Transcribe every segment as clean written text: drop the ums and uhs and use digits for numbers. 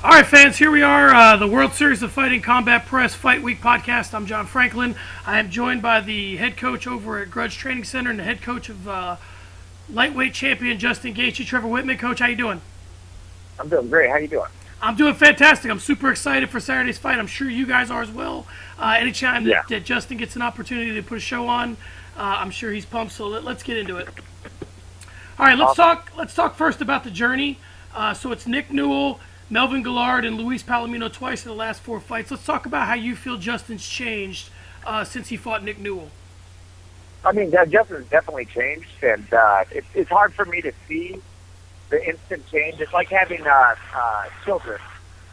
All right, fans, here we are, the World Series of Fighting Combat Press Fight Week podcast. I'm John Franklin. I am joined by the head coach over at Grudge Training Center and the head coach of lightweight champion Justin Gaethje, Trevor Wittman. Coach, how you doing? I'm doing great. How you doing? I'm doing fantastic. I'm super excited for Saturday's fight. I'm sure you guys are as well. Anytime that Justin gets an opportunity to put a show on, I'm sure he's pumped. So let's get into it. All right, let's talk first about the journey. So it's Nick Newell, Melvin Gillard, and Luis Palomino twice in the last 4 fights. Let's talk about how you feel Justin's changed since he fought Nick Newell. I mean, Justin's definitely changed, and it's hard for me to see the instant change. It's like having children.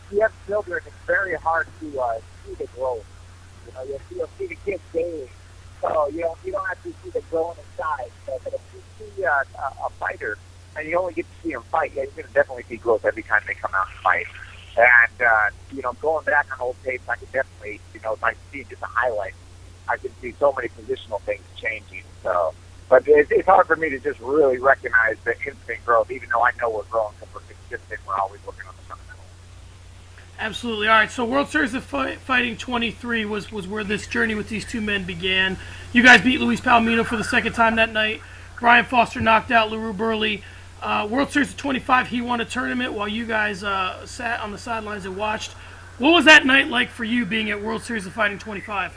If you have children, it's very hard to see the growth. You'll see the kids daily, so you don't actually see the growing inside. But if you see a fighter, and you only get to see them fight, you're going to definitely see growth every time they come out and fight. And, going back on old tapes, I could definitely, if I see just a highlight, I can see so many positional things changing. So, but it's hard for me to just really recognize the instant growth, even though I know we're growing because we're consistent. We're always looking on the fundamentals. Absolutely. All right, so World Series of Fighting 23 was where this journey with these two men began. You guys beat Luis Palomino for the second time that night. Brian Foster knocked out LaRue Burley. World Series of 25, he won a tournament while you guys sat on the sidelines and watched. What was that night like for you being at World Series of Fighting 25?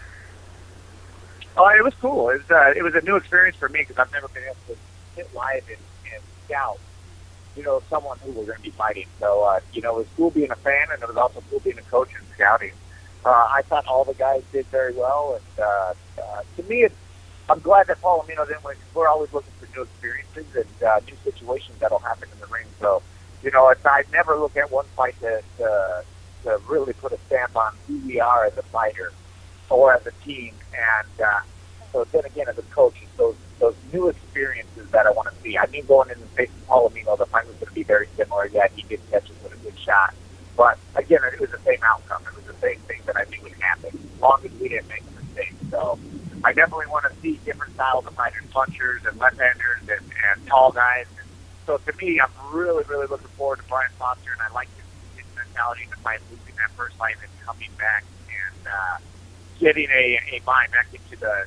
Oh, it was cool. It was a new experience for me because I've never been able to sit live and scout, someone who we're going to be fighting. So, it was cool being a fan, and it was also cool being a coach and scouting. I thought all the guys did very well, and to me, I'm glad that Palomino didn't win because we're always looking for new experiences and new situations that'll happen in the ring. So, I never look at one fight to really put a stamp on who we are as a fighter or as a team. And so then again, as a coach, it's those new experiences that I want to see. I knew going in and facing Palomino, the fight was going to be very similar. Yeah, he did catch us with a good shot. But again, it was the same outcome. It was the same thing that I knew would happen, as long as we didn't make a mistake. So I definitely want to see different styles of fighters, punchers and left-handers and tall guys. And so to me, I'm really, really looking forward to Brian Foster, and I like his mentality in the fight, losing that first fight and coming back and getting a buy back into the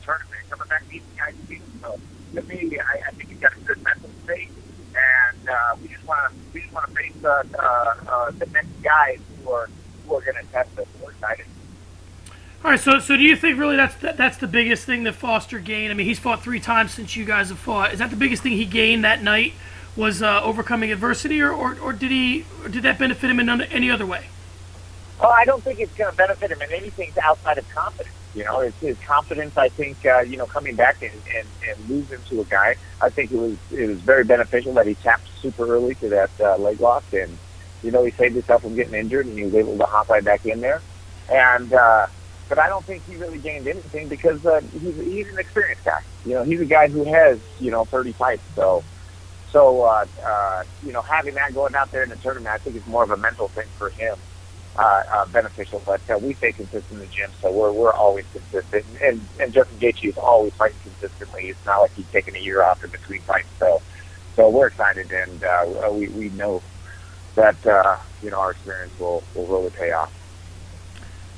tournament, coming back to these guys. So to me, I think he's got a good mental state, and we just want to face the next guys who are going to test us. We're excited. All right, so do you think really that's the biggest thing that Foster gained? I mean, he's fought 3 times since you guys have fought. Is that the biggest thing he gained that night was overcoming adversity, or did that benefit him in any other way? Well, I don't think it's going to benefit him in anything outside of confidence. It's his confidence. I think coming back and losing to a guy, I think it was very beneficial that he tapped super early to that leg lock, and he saved himself from getting injured, and he was able to hop right back in there, and. But I don't think he really gained anything because he's an experienced guy. He's a guy who has 30 fights. So having that going out there in the tournament, I think is more of a mental thing for him, beneficial. But we stay consistent in the gym, so we're always consistent. And Justin Gaethje is always fighting consistently. It's not like he's taking a year off in between fights. So we're excited, and we know that our experience will really pay off.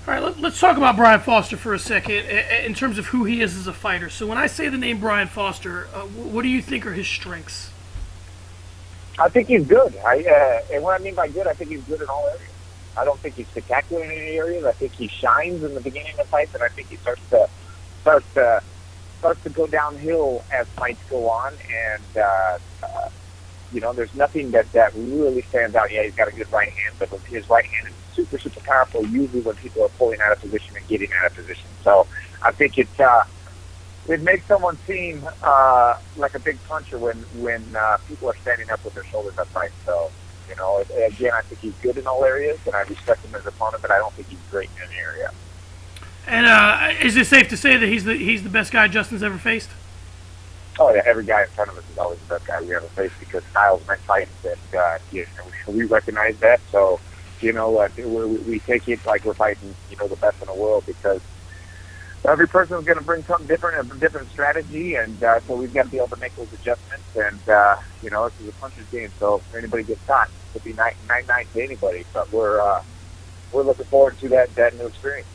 All right, let's talk about Brian Foster for a second in terms of who he is as a fighter. So when I say the name Brian Foster, what do you think are his strengths? I think he's good. And what I mean by good, I think he's good in all areas. I don't think he's spectacular in any areas. I think he shines in the beginning of fights, and I think he starts to go downhill as fights go on. And there's nothing that really stands out. Yeah, he's got a good right hand, but his right hand is super, super powerful, usually when people are pulling out of position and getting out of position. So I think it makes someone seem like a big puncher when people are standing up with their shoulders upright. So, again, I think he's good in all areas, and I respect him as an opponent, but I don't think he's great in any area. And is it safe to say that he's the best guy Justin's ever faced? Oh, yeah, every guy in front of us is always the best guy we ever faced because styles make fights, and we recognize that. So, we take it like we're fighting, the best in the world because every person is going to bring something different, a different strategy, and so we've got to be able to make those adjustments. And this is a puncher's game, so if anybody gets caught, it could be night to anybody. But we're looking forward to that new experience.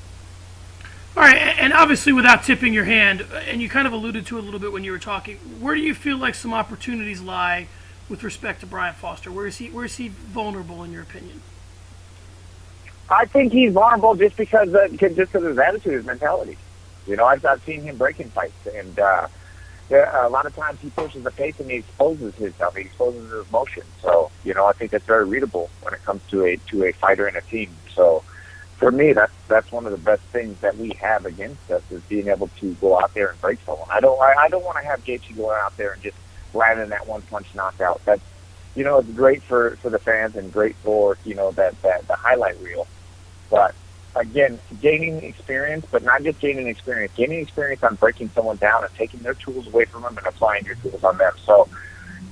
All right, and obviously without tipping your hand, and you kind of alluded to it a little bit when you were talking, where do you feel like some opportunities lie with respect to Brian Foster? Where is he vulnerable in your opinion? I think he's vulnerable just because of his attitude, his mentality. I've seen him breaking fights, and a lot of times he pushes the pace and he exposes himself. He exposes his emotions. So I think that's very readable when it comes to a fighter and a team. So for me, that's one of the best things that we have against us is being able to go out there and break someone. I don't want to have Gaethje going out there and just landing that one punch knockout. That's it's great for the fans and great for that the highlight reel. But again, gaining experience, but not just gaining experience on breaking someone down and taking their tools away from them and applying your tools on them. So,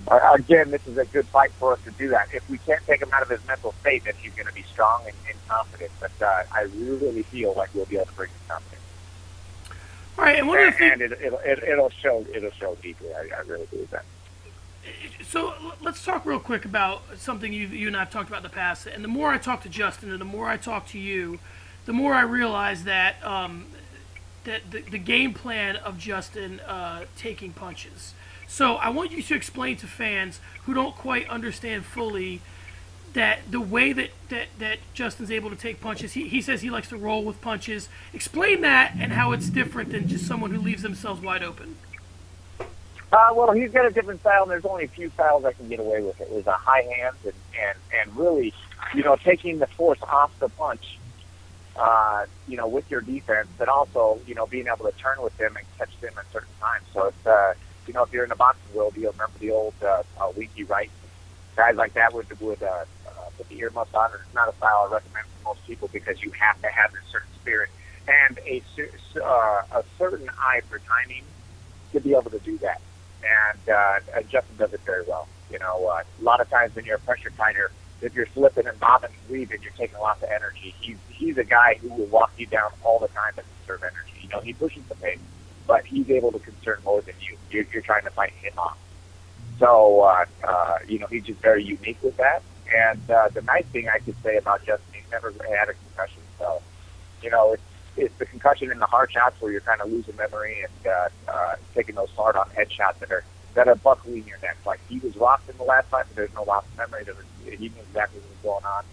again, this is a good fight for us to do that. If we can't take him out of his mental state, then he's going to be strong and confident. But I really feel like we'll be able to bring his confidence. All right, and one of the things, it'll show deeply. I really believe that. So let's talk real quick about something you and I have talked about in the past. And the more I talk to Justin and the more I talk to you, the more I realize that that the game plan of Justin taking punches. So I want you to explain to fans who don't quite understand fully that the way that Justin's able to take punches, he says he likes to roll with punches. Explain that and how it's different than just someone who leaves themselves wide open. Well, he's got a different style, and there's only a few styles I can get away with. It was a high hand and really, taking the force off the punch, with your defense, but also, being able to turn with them and catch them at certain times. So it's, if you're in the boxing world, you'll remember the old Winky Wright. Guys like that would put the earmuffs on. It's not a style I recommend for most people because you have to have a certain spirit and a certain eye for timing to be able to do that. And Justin does it very well. A lot of times when you're a pressure fighter, if you're flipping and bobbing and weaving, you're taking lots of energy. He's a guy who will walk you down all the time and conserve energy. He pushes the pace, but he's able to concern more than you. You're trying to fight him off. So, he's just very unique with that. And the nice thing I could say about Justin, he's never had a concussion. So, it's the concussion in the hard shots where you're kind of losing memory and taking those hard-on headshots that are buckling your neck. Like, he was rocked in the last fight, but there's no loss of memory. He knew exactly what was going on.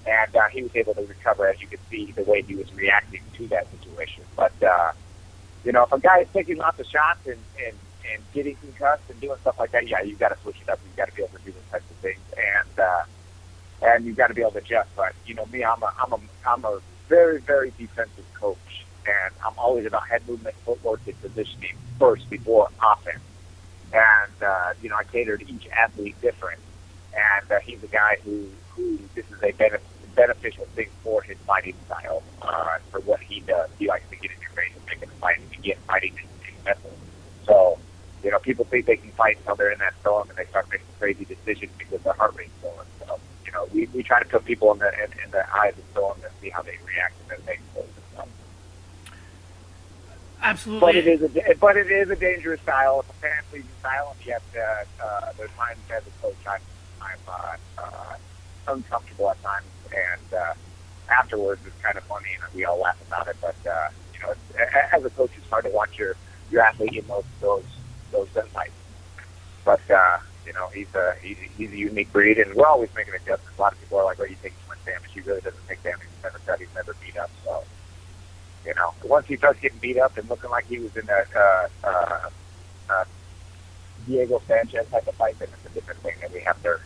And he was able to recover, as you could see, the way he was reacting to that situation. But, if a guy is taking lots of shots and getting concussed and doing stuff like that, yeah, you've got to switch it up. You've got to be able to do those types of things. And you've got to be able to adjust. But, me, I'm a very, very defensive coach. And I'm always about head movement, footwork, and positioning first before offense. And, I cater to each athlete different. And he's a guy who this is a beneficial thing for his fighting style, for what he does. He likes to get in your face and make it fight and begin fighting in method. So, people think they can fight until they're in that storm and they start making crazy decisions because their heart rate's going. So, we try to put people in the eye of the storm and see how they react and then they expose themselves. Absolutely. But it is a dangerous style. It's a fan-pleasing style, and yet there's times as a coach I'm uncomfortable at times, and afterwards it's kind of funny, and we all laugh about it. But as a coach, it's hard to watch your athlete in those gunfights. But he's a unique breed, and we're always making adjustments. A lot of people are like, "Well, you take too much damage." He really doesn't take damage. He's never cut. He's never beat up. So, once he starts getting beat up and looking like he was in that Diego Sanchez type of fight, then it's a different thing that we have to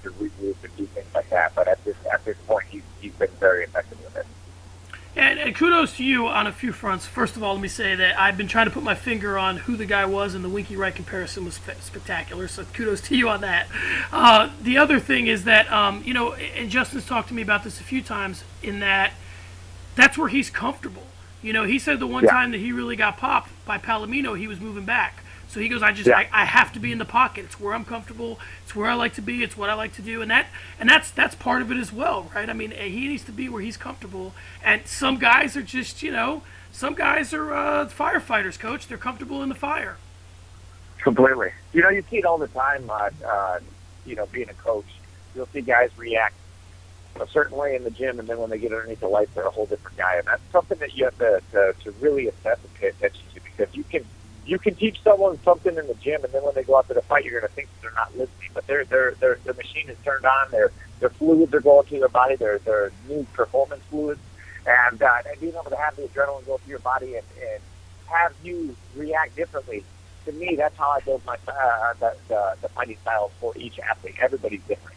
regroup and do things like that. But at this point, he's been very effective with it. And kudos to you on a few fronts. First of all, let me say that I've been trying to put my finger on who the guy was, and the Winky Wright comparison was spectacular. So kudos to you on that. The other thing is that, and Justin's talked to me about this a few times, in that that's where he's comfortable. He said the one time that he really got popped by Palomino, he was moving back. So he goes, I have to be in the pocket. It's where I'm comfortable. It's where I like to be. It's what I like to do. And that's part of it as well, right? I mean, he needs to be where he's comfortable. And some guys are just, some guys are firefighters, Coach. They're comfortable in the fire. Completely. You know, you see it all the time. Being a coach, you'll see guys react a certain way in the gym, and then when they get underneath the lights, they're a whole different guy. And that's something that you have to really assess and pay attention to, because you can teach someone something in the gym, and then when they go out to the fight, you're going to think that they're not listening. But their machine is turned on. Their fluids are going through their body. Their new performance fluids, and being able to have the adrenaline go through your body and have you react differently. To me, that's how I build my the fighting styles for each athlete. Everybody's different,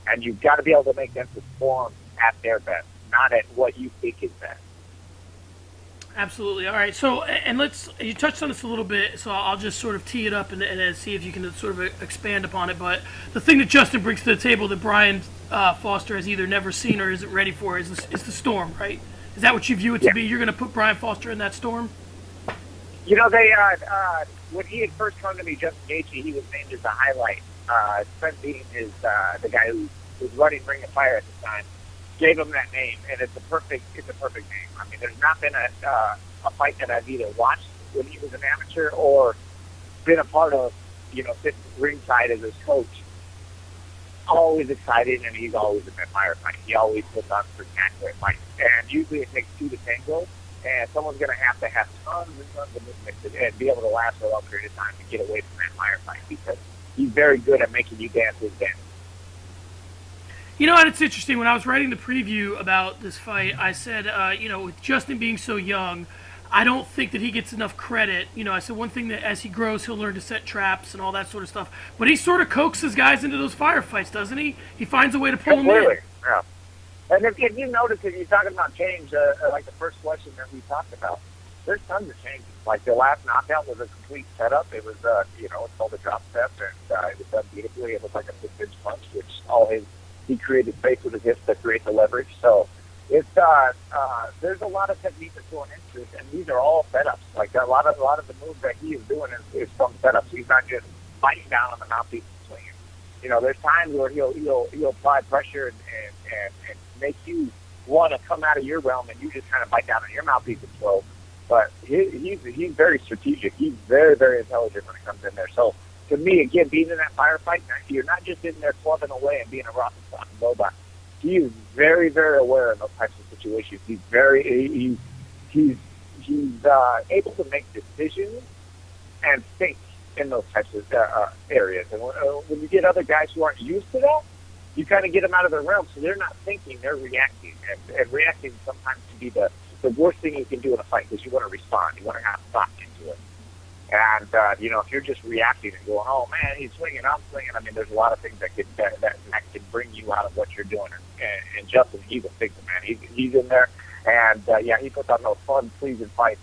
and you've got to be able to make them perform at their best, not at what you think is best. Absolutely. All right. So, and you touched on this a little bit, so I'll just sort of tee it up and see if you can sort of expand upon it. But the thing that Justin brings to the table that Brian Foster has either never seen or isn't ready for is the storm, right? Is that what you view it to be? You're going to put Brian Foster in that storm? You know, they when he had first come to me, Justin Gaethje, he was named as a highlight. Trent being the guy who was running Ring of Fire at the time, gave him that name, and it's a perfect name. I mean, there's not been a fight that I've either watched when he was an amateur or been a part of, sitting ringside as his coach. Always excited, and he's always in that firefight. He always puts on spectacular fights, and usually it takes two to tango. And someone's going to have tons and tons of movement and be able to last for a long period of time to get away from that firefight, because he's very good at making you dance his dance. You know, and it's interesting. When I was writing the preview about this fight, I said, with Justin being so young, I don't think that he gets enough credit. I said one thing that as he grows, he'll learn to set traps and all that sort of stuff. But he sort of coaxes guys into those firefights, doesn't he? He finds a way to pull them in. Yeah. And if you notice, if you're talking about change, like the first question that we talked about, there's tons of changes. Like the last knockout was a complete setup. It was, it's called a drop step, and it was done beautifully. It was like a 6-inch punch, which he created space with his hips to create the leverage. So it's there's a lot of technique that's going into it, and these are all setups. Like a lot of the moves that he is doing is from setups. He's not just biting down on the mouthpiece and swinging. There's times where he'll apply pressure and make you want to come out of your realm, and you just kind of bite down on your mouthpiece and throw. But he's very strategic. He's very, very intelligent when it comes in there. So to me, again, being in that firefight, you're not just in there clubbing away and being a rock and sock and robot. He is very, very aware of those types of situations. He's able to make decisions and think in those types of areas. And when you get other guys who aren't used to that, you kind of get them out of their realm, so they're not thinking, they're reacting. And reacting sometimes can be the worst thing you can do in a fight, because you want to respond. You want to have thought into it. And, if you're just reacting and going, oh, man, he's swinging, I'm swinging, I mean, there's a lot of things that can bring you out of what you're doing. And Justin, he's a fixer, man. He's in there. And, he puts on those fun, pleasing fights.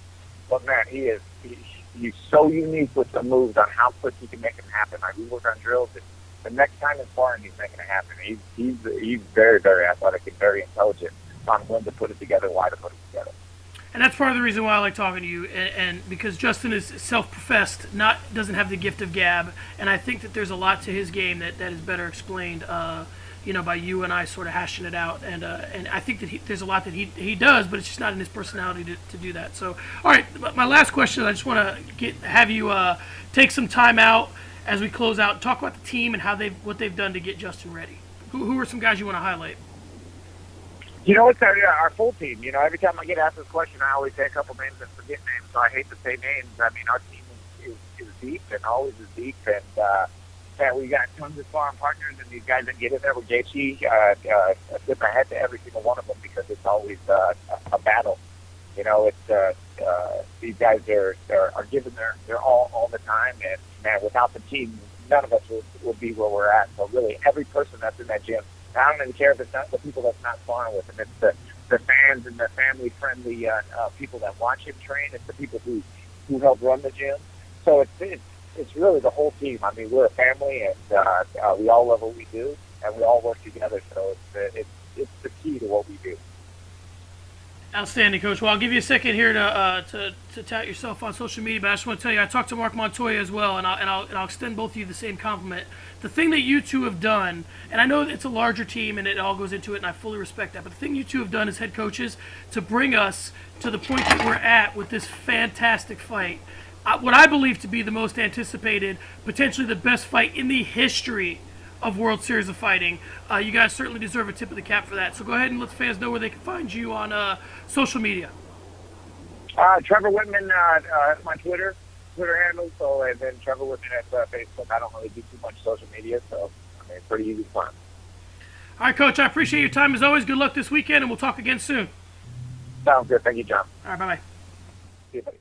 But, man, he's so unique with the moves on how quick he can make them happen. Like, we work on drills, and the next time in sparring, he's making it happen. He's very, very athletic and very intelligent on when to put it together, why to put it together. And that's part of the reason why I like talking to you, and because Justin is self-professed, doesn't have the gift of gab, and I think that there's a lot to his game that is better explained, by you and I sort of hashing it out, and I think that there's a lot that he does, but it's just not in his personality to do that. So, all right, my last question, I just want to have you take some time out as we close out and talk about the team and what they've done to get Justin ready. Who are some guys you want to highlight? It's our full team. Every time I get asked this question, I always say a couple names and forget names, so I hate to say names. I mean, our team is deep and always is deep, and we got tons of sparring partners, and these guys that get in there with Gaethje, tip my head to every single one of them, because it's always a battle. These guys are giving their all the time, and man, without the team, none of us would be where we're at. So really, every person that's in that gym, I don't even care if it's not the people that's not sparring with him. It's the fans and the family-friendly people that watch him train. It's the people who help run the gym. So it's really the whole team. I mean, we're a family, and we all love what we do, and we all work together. So it's the key to what we do. Outstanding, Coach. Well, I'll give you a second here to tout yourself on social media, but I just want to tell you, I talked to Mark Montoya as well, and I'll extend both of you the same compliment. The thing that you two have done, and I know it's a larger team and it all goes into it, and I fully respect that, but the thing you two have done as head coaches to bring us to the point that we're at with this fantastic fight, what I believe to be the most anticipated, potentially the best fight in the history of World Series of Fighting. You guys certainly deserve a tip of the cap for that. So go ahead and let the fans know where they can find you on social media. Trevor Wittman, my Twitter handle. So and then Trevor Wittman at Facebook. I don't really do too much social media, so I mean, it's pretty easy to find. All right, Coach. I appreciate your time as always. Good luck this weekend, and we'll talk again soon. Sounds good. Thank you, John. All right, bye-bye. See you, buddy.